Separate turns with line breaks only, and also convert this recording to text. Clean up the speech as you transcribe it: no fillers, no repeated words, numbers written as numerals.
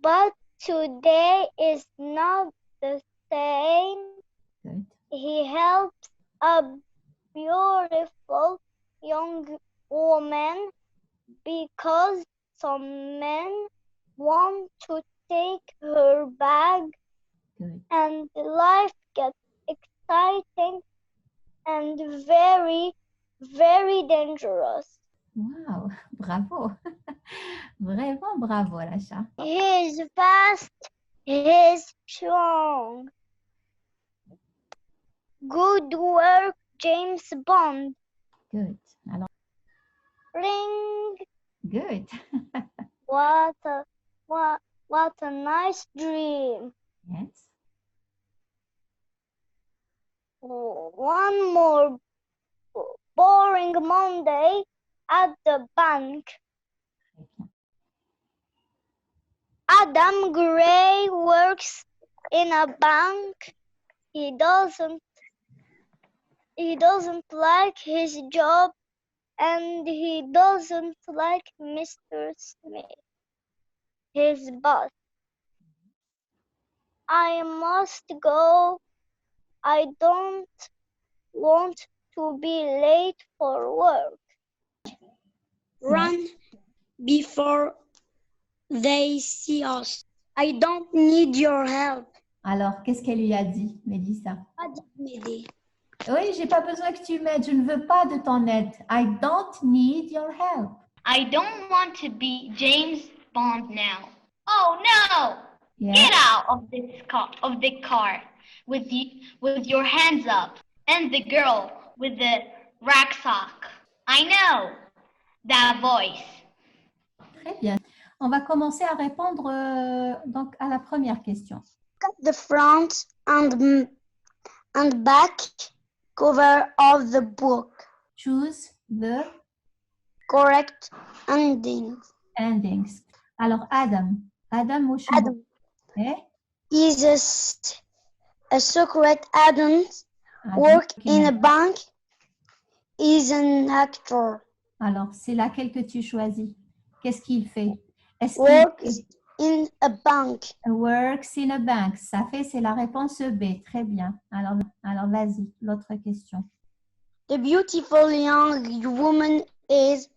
But today is not the same.
Good.
He helps a beautiful young woman because some men want to take her bag.
Good.
And life gets exciting and very, very dangerous.
Wow, bravo. Vraiment bravo, Lasha.
He's fast, he's strong. Good work, James Bond.
Good. Alors,
Ring.
good.
What a nice dream.
Yes.
One more boring Monday at the bank.
Très bien.
Adam Gray works in a bank. He doesn't like his job, and he doesn't like Mr. Smith, his boss. I must go. I don't want to be late for work.
Run before they see us. I don't need your help.
Alors, qu'est-ce qu'elle lui a dit, Mélissa?
Pas de m'aider.
Oui, j'ai pas besoin que tu m'aides. Je ne veux pas de ton aide. I don't need your help.
I don't want to be James Bond now. Oh no!
Yeah.
Get out of the car with your hands up. And the girl with the rucksack. I know that voice.
Très bien. On va commencer à répondre donc à la première question.
Cut the front and back cover of the book.
Choose the
Correct endings.
endings. Alors, Adam au chemin.
Adam
Eh?
is a secret agent.
Adam,
Work
ok.
in a bank. Is an actor.
Alors, c'est laquelle que tu choisis? Qu'est-ce qu'il fait? Est-ce
Works
qu'il
in a bank.
works in a bank? Ça fait, c'est la réponse B. Très bien. Alors vas-y, l'autre question.
The beautiful young woman is